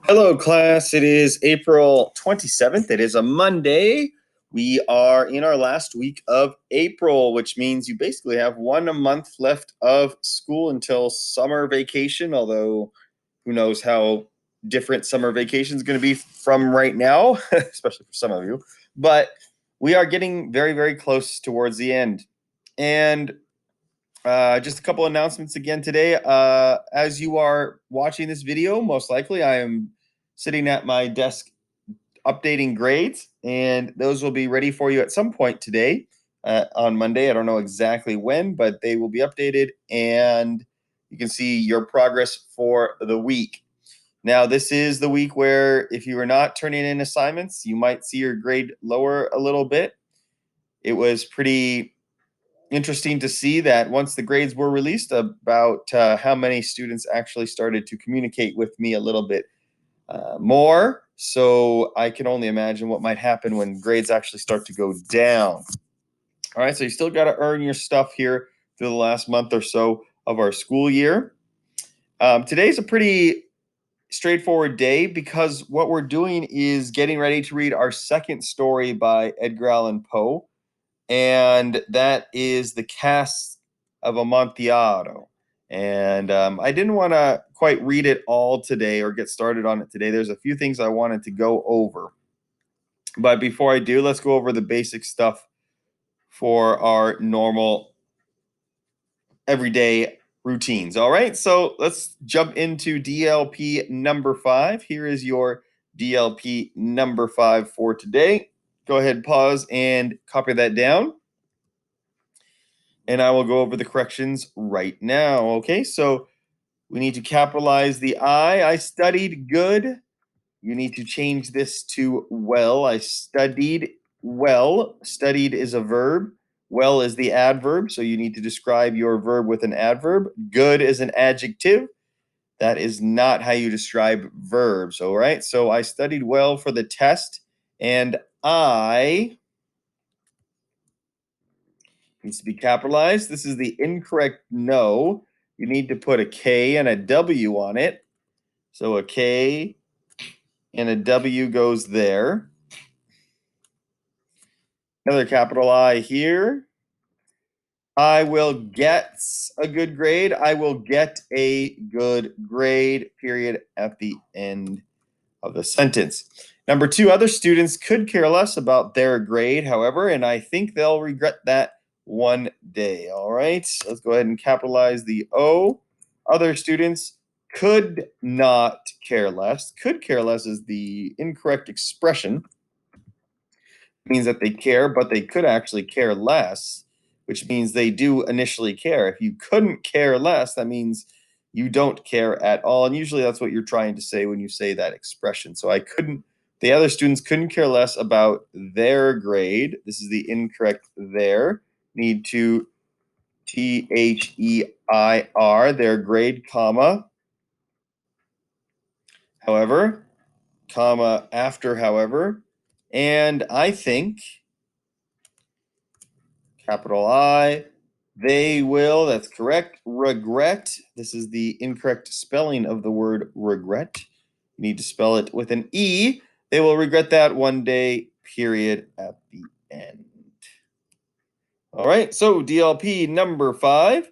Hello, class. It is April 27th. It is a Monday. We are in our last week of April, which means you basically have 1 month left of school until summer vacation, although who knows how different summer vacation is going to be from right now, especially for some of you. But we are getting very, very close towards the end. And just a couple announcements again today. As you are watching this video, most likely I am sitting at my desk updating grades, and those will be ready for you at some point today on Monday. I don't know exactly when, but they will be updated, and you can see your progress for the week. Now, this is the week where if you are not turning in assignments, you might see your grade lower a little bit. It was pretty interesting to see that once the grades were released about how many students actually started to communicate with me a little bit more. So I can only imagine what might happen when grades actually start to go down. All right, so you still got to earn your stuff here through the last month or so of our school year. Today's a pretty straightforward day because what we're doing is getting ready to read our second story by Edgar Allan Poe, and that is The Cask of Amontillado. And I didn't want to quite read it all today or get started on it today. There's a few things I wanted to go over. But before I do, let's go over the basic stuff for our normal everyday routines. All right, so let's jump into DLP number 5. Here is your DLP number 5 for today. Go ahead, pause, and copy that down. And I will go over the corrections right now. Okay, so we need to capitalize the I studied good. You need to change this to well. I studied well. Studied is a verb. Well is the adverb, so you need to describe your verb with an adverb. Good is an adjective. That is not how you describe verbs, all right? So I studied well for the test, and I needs to be capitalized. This is the incorrect no. You need to put a K and a W on it. So a K and a W goes there. Another capital I here. I will get a good grade. I will get a good grade, period, at the end of the sentence. Number 2, other students could care less about their grade, however, and I think they'll regret that one day. All right, let's go ahead and capitalize the O. Other students could not care less. Could care less is the incorrect expression. It means that they care, but they could actually care less, which means they do initially care. If you couldn't care less, that means you don't care at all. And usually that's what you're trying to say when you say that expression. So the other students couldn't care less about their grade. This is the incorrect there. Need to THEIR, their grade, comma. However, comma after, however. And I think, capital I, they will, that's correct, regret. This is the incorrect spelling of the word regret. You need to spell it with an E. They will regret that one day, period, at the end. All right, so DLP number 5.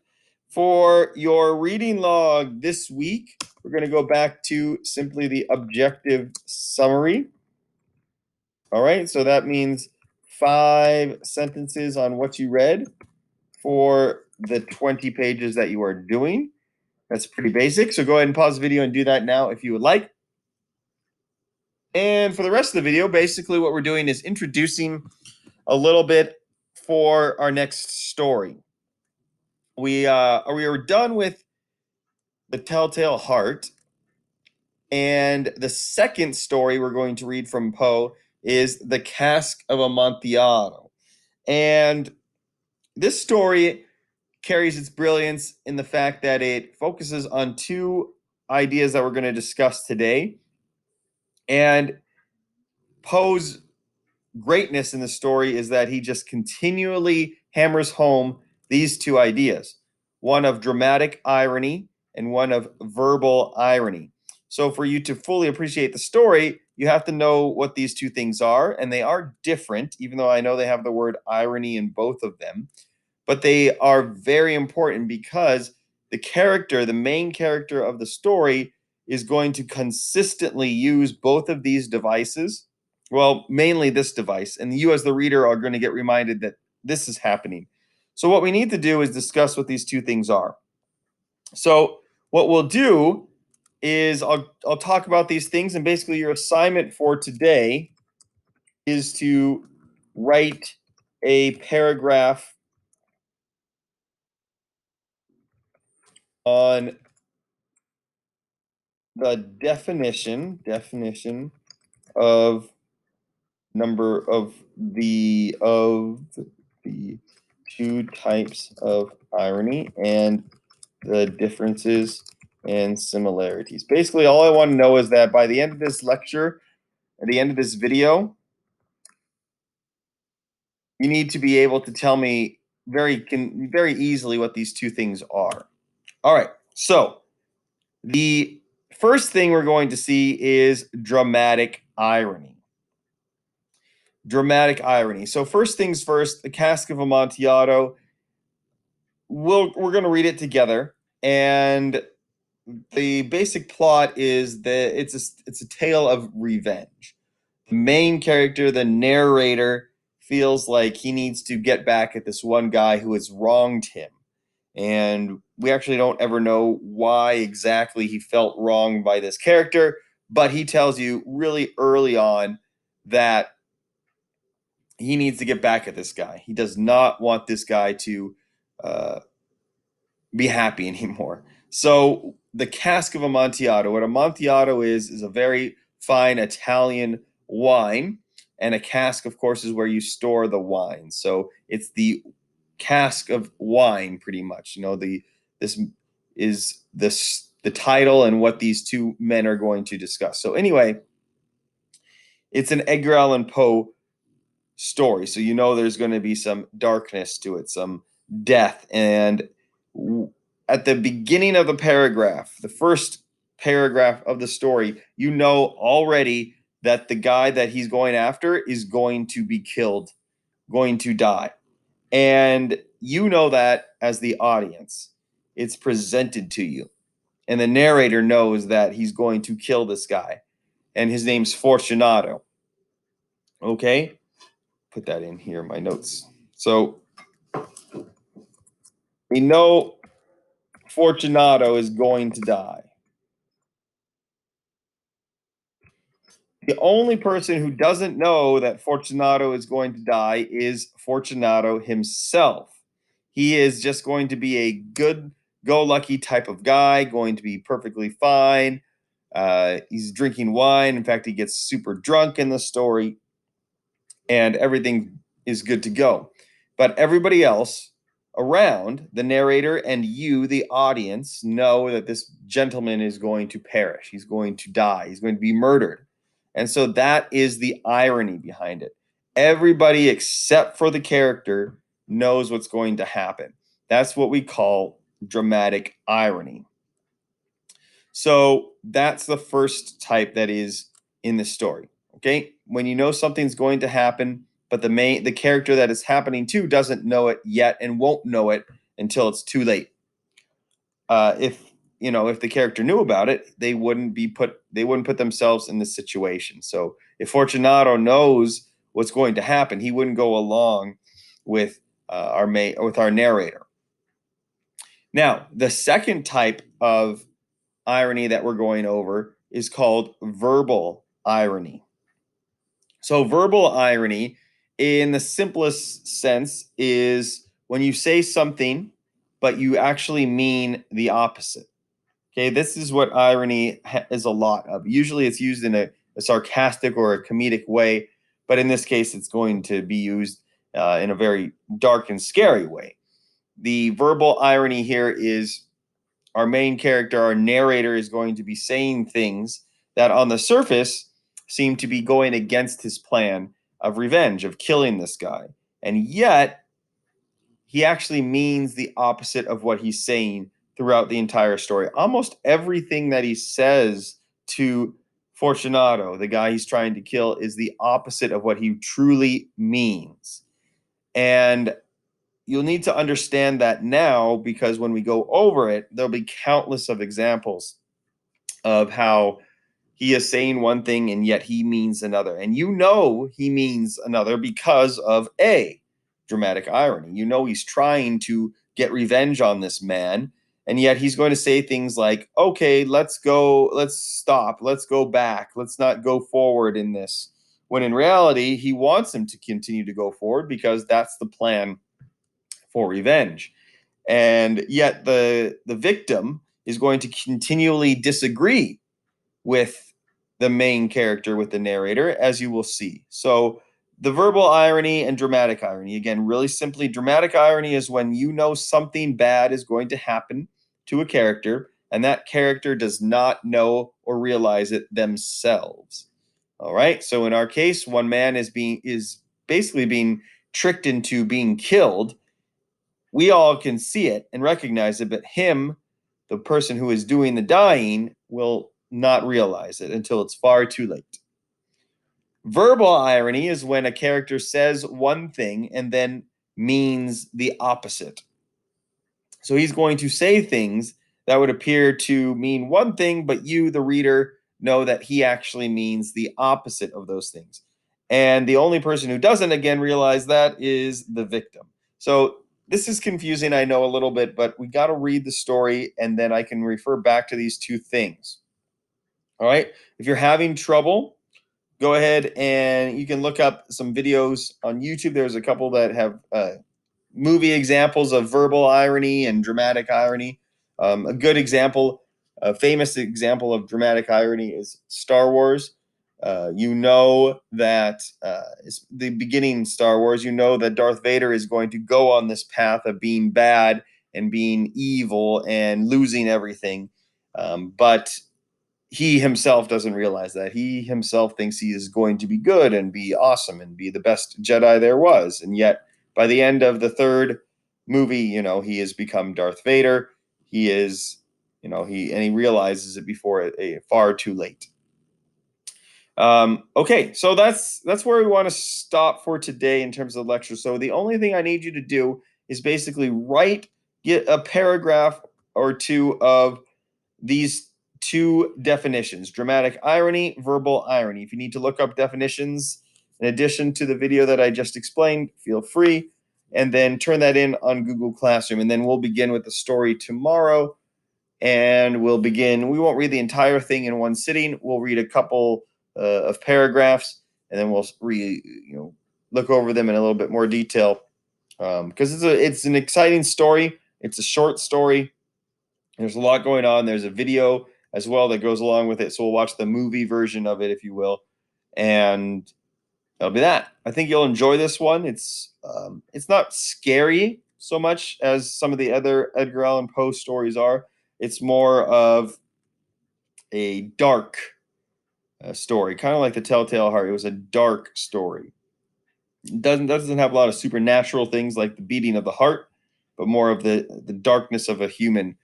For your reading log this week, we're going to go back to simply the objective summary. All right, so that means 5 sentences on what you read for the 20 pages that you are doing. That's pretty basic. So go ahead and pause the video and do that now if you would like. And for the rest of the video, basically what we're doing is introducing a little bit for our next story. We are done with The Telltale Heart. And the second story we're going to read from Poe is The Cask of Amontillado. And this story carries its brilliance in the fact that it focuses on 2 ideas that we're going to discuss today. And Poe's greatness in the story is that he just continually hammers home these 2 ideas, one of dramatic irony and one of verbal irony. So for you to fully appreciate the story, you have to know what these two things are, and they are different, even though I know they have the word irony in both of them. But they are very important because the main character of the story, is going to consistently use both of these devices. Well, mainly this device, and you as the reader are going to get reminded that this is happening. So what we need to do is discuss what these two things are. So what we'll do is I'll talk about these things, and basically your assignment for today is to write a paragraph on the definition of the two types of irony and the differences and similarities. Basically, all I want to know is that by the end of this lecture, at the end of this video, you need to be able to tell me very easily what these two things are. All right. So, the first thing we're going to see is dramatic irony. Dramatic irony. So first things first, the Cask of Amontillado. We're going to read it together, and the basic plot is that it's a tale of revenge. The main character, the narrator, feels like he needs to get back at this one guy who has wronged him. And we actually don't ever know why exactly he felt wronged by this character, but he tells you really early on that he needs to get back at this guy. He does not want this guy to uh, be happy anymore. So the Cask of Amontillado, what Amontillado is a very fine Italian wine, and a cask, of course, is where you store the wine. So it's the cask of wine, pretty much. This is the title and what these two men are going to discuss. So anyway, it's an Edgar Allan Poe story. So there's going to be some darkness to it, some death. And at the beginning of the paragraph, the first paragraph of the story, already that the guy that he's going after is going to be killed, going to die. And you know that as the audience. It's presented to you. And the narrator knows that he's going to kill this guy. And his name's Fortunato. Okay? Put that in here in my notes. So we know Fortunato is going to die. The only person who doesn't know that Fortunato is going to die is Fortunato himself. He is just going to be a good go lucky type of guy, going to be perfectly fine. He's drinking wine. In fact, he gets super drunk in the story, and everything is good to go. But everybody else around, the narrator and you, the audience, know that this gentleman is going to perish. He's going to die. He's going to be murdered. And so that is the irony behind it. Everybody except for the character knows what's going to happen. That's what we call dramatic irony. So that's the first type that is in the story. Okay? When you know something's going to happen, but the character that it's happening to doesn't know it yet and won't know it until it's too late. If the character knew about it, they wouldn't put themselves in this situation. So if Fortunato knows what's going to happen, he wouldn't go along with our narrator. Now, the second type of irony that we're going over is called verbal irony. So verbal irony, in the simplest sense, is when you say something, but you actually mean the opposite. Okay, this is what irony is a lot of. Usually it's used in a sarcastic or a comedic way, but in this case, it's going to be used in a very dark and scary way. The verbal irony here is our main character, our narrator, is going to be saying things that on the surface seem to be going against his plan of revenge, of killing this guy. And yet, he actually means the opposite of what he's saying throughout the entire story. Almost everything that he says to Fortunato, the guy he's trying to kill, is the opposite of what he truly means. And you'll need to understand that now, because when we go over it, there'll be countless of examples of how he is saying one thing and yet he means another. And you know he means another because of A, dramatic irony. You know he's trying to get revenge on this man, and yet he's going to say things like, okay, let's go, let's stop, let's go back, let's not go forward in this. When in reality, he wants him to continue to go forward because that's the plan for revenge. And yet the victim is going to continually disagree with the main character, with the narrator, as you will see. So the verbal irony and dramatic irony, again, really simply, dramatic irony is when you know something bad is going to happen to a character and that character does not know or realize it themselves. All right, so in our case, one man is basically being tricked into being killed. We all can see it and recognize it, but him, the person who is doing the dying, will not realize it until it's far too late. Verbal irony is when a character says one thing and then means the opposite. So he's going to say things that would appear to mean one thing, but you, the reader, know that he actually means the opposite of those things. And the only person who doesn't, again, realize that is the victim. So this is confusing, I know, a little bit, but we got to read the story and then I can refer back to these two things. All right. If you're having trouble, go ahead and you can look up some videos on YouTube. There's a couple that have movie examples of verbal irony and dramatic irony. A good example, a famous example of dramatic irony is Star Wars. You know that it's the beginning of Star Wars. You know that Darth Vader is going to go on this path of being bad and being evil and losing everything. But he himself doesn't realize that. He himself thinks he is going to be good and be awesome and be the best Jedi there was. And yet, by the end of the third movie, he has become Darth Vader. He is, he realizes it before far too late. Okay, so that's where we want to stop for today in terms of the lecture. So the only thing I need you to do is basically get a paragraph or two of these two definitions: dramatic irony, verbal irony. If you need to look up definitions in addition to the video that I just explained, feel free, and then turn that in on Google Classroom. And then we'll begin with the story tomorrow. And we won't read the entire thing in one sitting. We'll read a couple of paragraphs, and then we'll look over them in a little bit more detail, because it's an exciting story. It's a short story. There's a lot going on. There's a video as well that goes along with it. So we'll watch the movie version of it, if you will. And that'll be that. I think you'll enjoy this one. It's not scary so much as some of the other Edgar Allan Poe stories are. It's more of a dark story, kind of like The Telltale Heart. It was a dark story. It doesn't have a lot of supernatural things like the beating of the heart, but more of the darkness of a human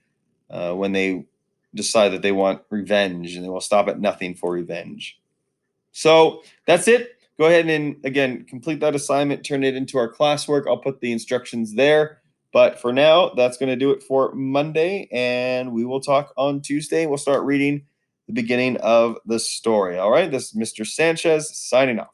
when they decide that they want revenge, and they will stop at nothing for revenge. So that's it. Go ahead and, again, complete that assignment, turn it into our classwork. I'll put the instructions there. But for now, that's going to do it for Monday, and we will talk on Tuesday. We'll start reading the beginning of the story. All right, this is Mr. Sanchez signing off.